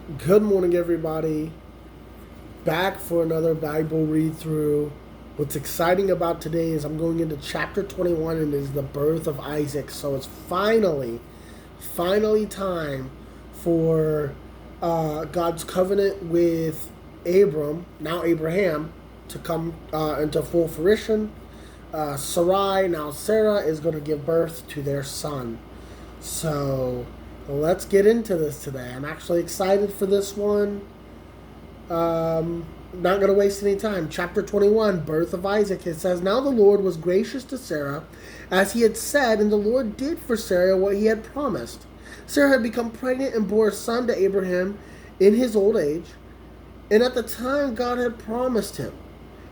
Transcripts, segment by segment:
Good morning, everybody. Back for another Bible read through. What's exciting about today is I'm going into chapter 21 and it is the birth of Isaac. So it's finally time for God's covenant with Abram, now Abraham, to come into full fruition. Sarai, now Sarah, is going to give birth to their son. So let's get into this today. I'm actually excited for this one. Not going to waste any time. Chapter 21, Birth of Isaac. It says, Now the Lord was gracious to Sarah, as he had said, and the Lord did for Sarah what he had promised. Sarah had become pregnant and bore a son to Abraham in his old age, and at the time God had promised him.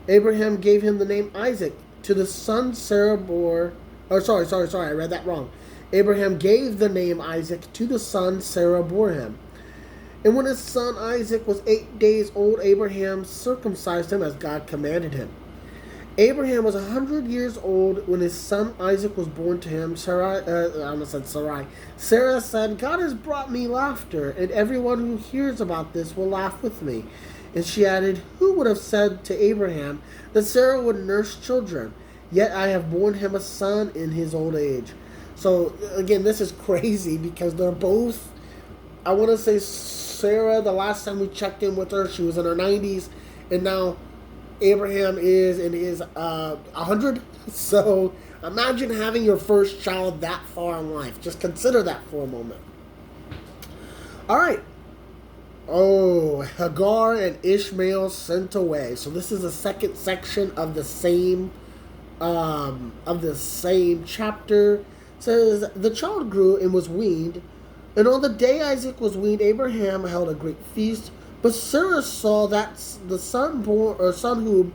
Abraham gave him the name Isaac to the son Sarah bore. Oh, sorry, I read that wrong. Abraham gave the name Isaac to the son Sarah bore him. And when his son Isaac was 8 days old, Abraham circumcised him as God commanded him. Abraham was 100 years old when his son Isaac was born to him. Sarah said, God has brought me laughter, and everyone who hears about this will laugh with me. And she added, Who would have said to Abraham that Sarah would nurse children? Yet I have borne him a son in his old age. So, again, this is crazy because they're both, I want to say Sarah, the last time we checked in with her, she was in her 90s, and now Abraham is in his 100. So imagine having your first child that far in life. Just consider that for a moment. All right. Oh, Hagar and Ishmael sent away. So this is the second section of the same chapter. It says the child grew and was weaned. And on the day Isaac was weaned, Abraham held a great feast. But Sarah saw that the son whom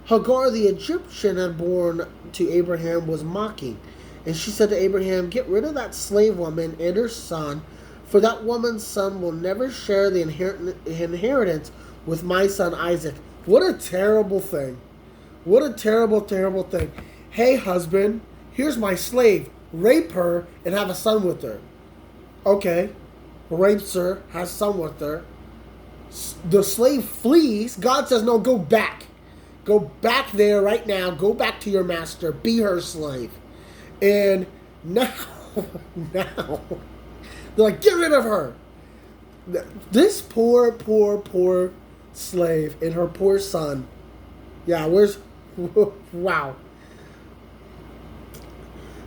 Hagar the Egyptian had born to Abraham was mocking. And she said to Abraham, Get rid of that slave woman and her son, for that woman's son will never share the inheritance with my son Isaac. What a terrible thing. What a terrible, terrible thing. Hey, husband, here's my slave. Rape her and have a son with her. Okay, rapes her, has son with her. The slave flees. God says, no, go back. Go back there right now. Go back to your master. Be her slave. And now, they're like, get rid of her. This poor slave and her poor son. Yeah, wow.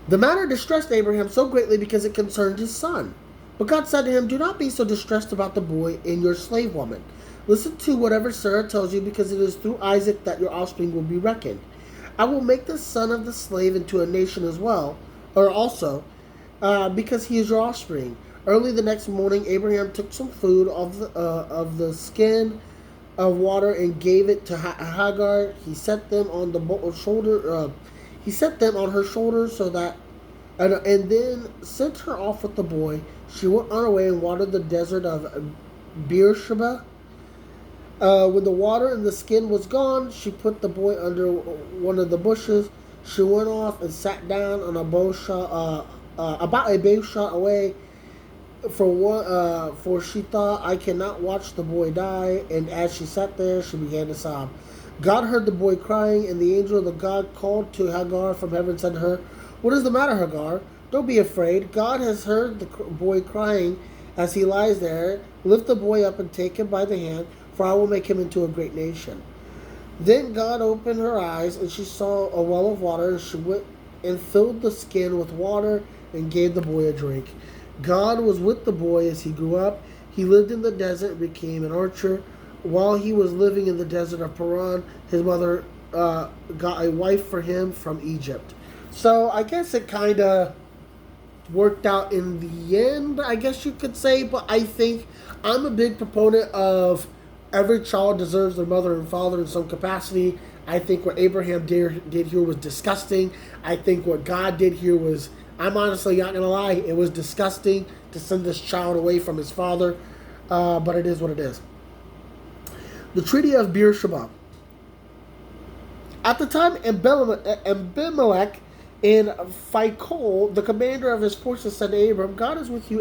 The matter distressed Abraham so greatly because it concerned his son. But God said to him, Do not be so distressed about the boy and your slave woman. Listen to whatever Sarah tells you, because it is through Isaac that your offspring will be reckoned. I will make the son of the slave into a nation as well, or also, because he is your offspring. Early the next morning, Abraham took some food of the skin of water and gave it to Hagar. He set them on the shoulder. He set them on her shoulders so that, and then sent her off with the boy. She went on her way and watered the desert of Beersheba. When the water and the skin was gone, she put the boy under one of the bushes. She went off and sat down on a bow shot, about a bow shot away. For she thought, I cannot watch the boy die. And as she sat there, she began to sob. God heard the boy crying, and the angel of the God called to Hagar from heaven and said to her, What is the matter, Hagar? Don't be afraid. God has heard the boy crying as he lies there. Lift the boy up and take him by the hand, for I will make him into a great nation. Then God opened her eyes, and she saw a well of water, and she went and filled the skin with water and gave the boy a drink. God was with the boy as he grew up. He lived in the desert and became an archer. While he was living in the desert of Paran, his mother got a wife for him from Egypt. So I guess it kind of worked out in the end, I guess you could say. But I think I'm a big proponent of every child deserves their mother and father in some capacity. I think what Abraham did here was disgusting. I think what God did here was, I'm honestly not going to lie, it was disgusting to send this child away from his father. But it is what it is. The Treaty of Beersheba. At the time, Abimelech And Phicol, the commander of his forces, said to Abram, God is with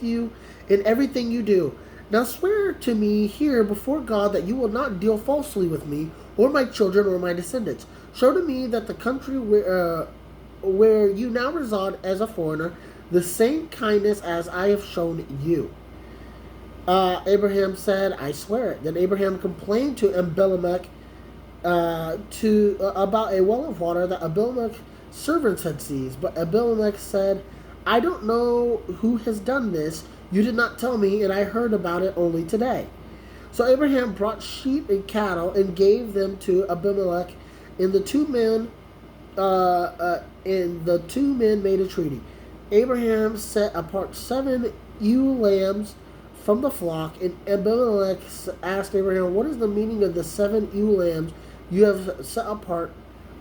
you in everything you do. Now swear to me here before God that you will not deal falsely with me, or my children, or my descendants. Show to me that the country where you now reside as a foreigner, the same kindness as I have shown you. Abraham said, I swear it. Then Abraham complained to Abimelech about a well of water that Abimelech's servants had seized. But Abimelech said, I don't know who has done this. You did not tell me, and I heard about it only today. So Abraham brought sheep and cattle and gave them to Abimelech, and the two men made a treaty. Abraham set apart 7 ewe lambs from the flock, and Abimelech asked Abraham, what is the meaning of the 7 ewe lambs you have set apart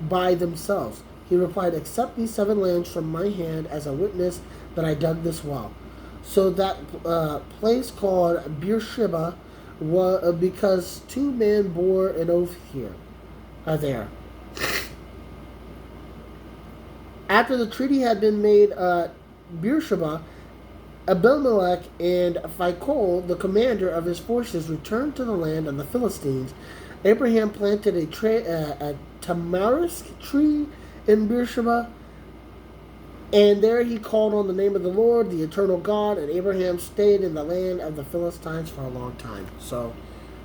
by themselves? He replied, accept these 7 lambs from my hand as a witness that I dug this well. So that place called Beersheba was because 2 men bore an oath there. After the treaty had been made at Beersheba, Abimelech and Phicol, the commander of his forces, returned to the land of the Philistines. Abraham planted a tamarisk tree in Beersheba, and there he called on the name of the Lord, the eternal God, and Abraham stayed in the land of the Philistines for a long time. So,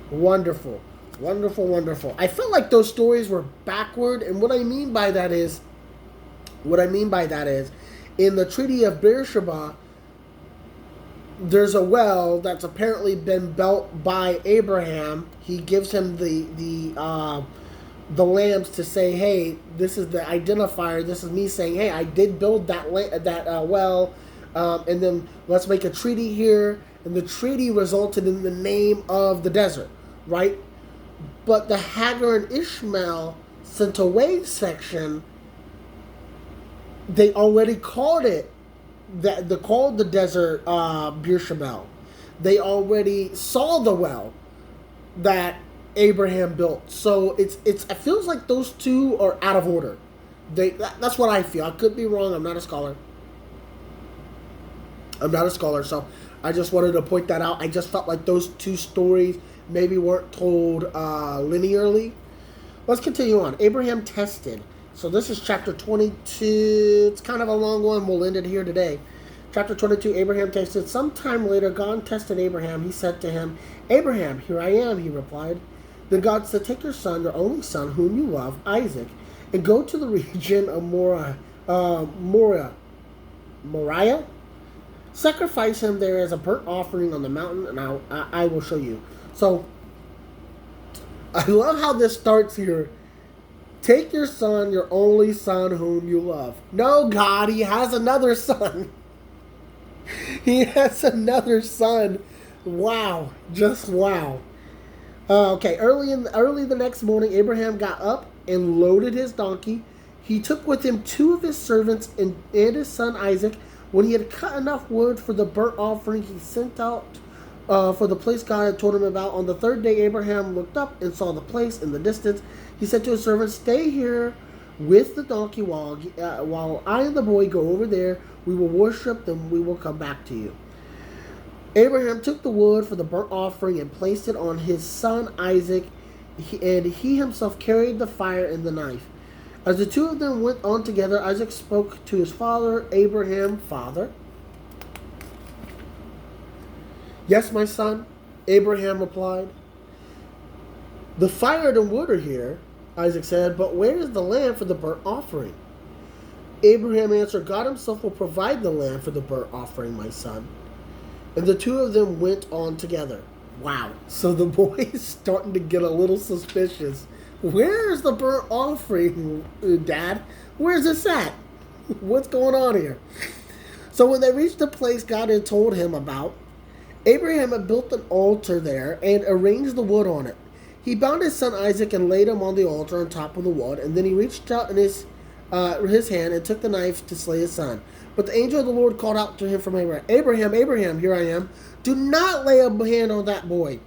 wonderful. Wonderful, wonderful. I felt like those stories were backward, and what I mean by that is, in the Treaty of Beersheba, there's a well that's apparently been built by Abraham. He gives him the lambs to say, hey, this is the identifier. This is me saying, hey, I did build that well, and then let's make a treaty here. And the treaty resulted in the name of the desert, right? But the Hagar and Ishmael sent away section, they already called it that. They called the desert Beersheba. They already saw the well that Abraham built. So it feels like those two are out of order. That's what I feel. I could be wrong. I'm not a scholar. So I just wanted to point that out. I just felt like those two stories maybe weren't told linearly. Let's continue on. Abraham tested. So this is chapter 22. It's kind of a long one. We'll end it here today. Chapter 22, Abraham tested. Sometime later, God tested Abraham. He said to him, Abraham, here I am, he replied. Then God said, take your son, your only son, whom you love, Isaac, and go to the region of Moriah. Sacrifice him there as a burnt offering on the mountain, and I will show you. So, I love how this starts here. Take your son, your only son, whom you love. No, God, he has another son. He has another son. Wow. Just wow. Okay, early the next morning, Abraham got up and loaded his donkey. He took with him 2 of his servants and his son Isaac. When he had cut enough wood for the burnt offering, he sent out for the place God had told him about. On the 3rd day, Abraham looked up and saw the place in the distance. He said to his servant, stay here with the donkey while I and the boy go over there. We will worship, then we will come back to you. Abraham took the wood for the burnt offering and placed it on his son Isaac, and he himself carried the fire and the knife. As the 2 of them went on together, Isaac spoke to his father, Abraham, Father. Yes, my son, Abraham replied. The fire and the wood are here, Isaac said, but where is the lamb for the burnt offering? Abraham answered, God himself will provide the lamb for the burnt offering, my son. And the 2 of them went on together. Wow. So the boy is starting to get a little suspicious. Where's the burnt offering, Dad? Where's this at? What's going on here? So when they reached the place God had told him about, Abraham had built an altar there and arranged the wood on it. He bound his son Isaac and laid him on the altar on top of the wood, and then he reached out in his hand and took the knife to slay his son. But the angel of the Lord called out to him from Abraham, Abraham, Abraham, here I am. Do not lay a hand on that boy.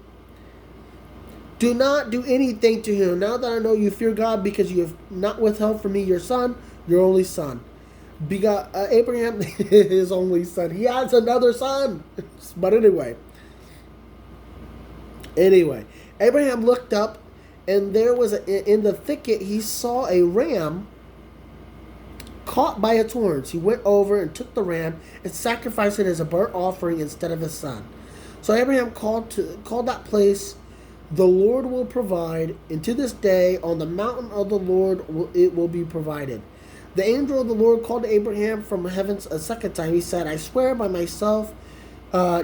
Do not do anything to him. Now that I know you fear God, because you have not withheld from me your son, your only son. Begot Abraham, his only son. He has another son. But anyway, Abraham looked up, and there was in the thicket he saw a ram caught by its horns. He went over and took the ram and sacrificed it as a burnt offering instead of his son. So Abraham called that place, "The Lord will provide," and to this day on the mountain of the Lord it will be provided. The angel of the Lord called to Abraham from heavens a second time. He said, "I swear by myself,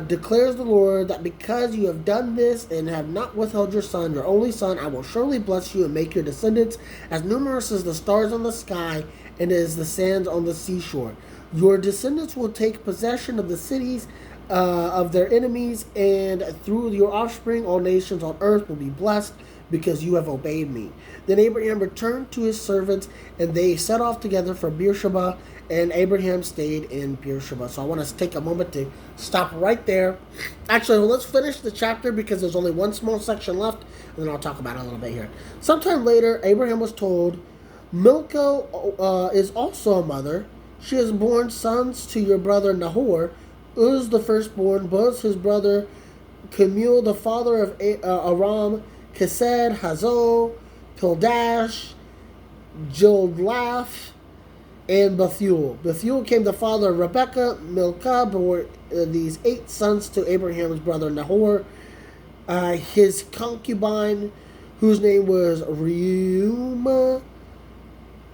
declares the Lord, that because you have done this and have not withheld your son, your only son, I will surely bless you and make your descendants as numerous as the stars on the sky and as the sands on the seashore. Your descendants will take possession of the cities of their enemies, and through your offspring all nations on earth will be blessed, because you have obeyed me." Then Abraham returned to his servants, and they set off together for Beersheba, and Abraham stayed in Beersheba. So I want to take a moment to stop right there. Actually, let's finish the chapter, because there's only one small section left, and then I'll talk about it a little bit here. Sometime later, Abraham was told, "Milcah is also a mother. She has borne sons to your brother Nahor. Uz the firstborn, Buz his brother, Kemuel the father of Aram, Kesed, Hazo, Pildash, Jildlaph, and Bethuel. Bethuel came the father of Rebekah. Milcah bore these 8 sons to Abraham's brother Nahor. His concubine, whose name was Reumah,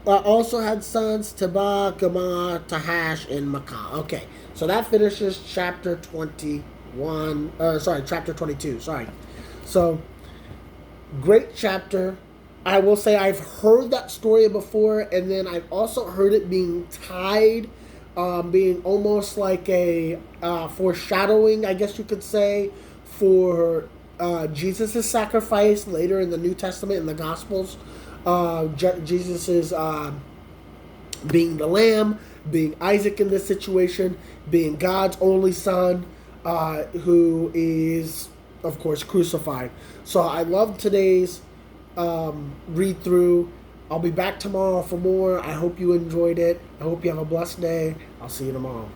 also had sons, Tebah, Gamah, Tahash, and Makkah. Okay, so that finishes chapter 22. So, great chapter. I will say I've heard that story before, and then I've also heard it being tied, being almost like a foreshadowing, I guess you could say, for Jesus' sacrifice later in the New Testament, in the Gospels. Jesus is being the lamb, being Isaac in this situation, being God's only son, who is, of course, crucified. So I love today's read through. I'll be back tomorrow for more. I hope you enjoyed it. I hope you have a blessed day. I'll see you tomorrow.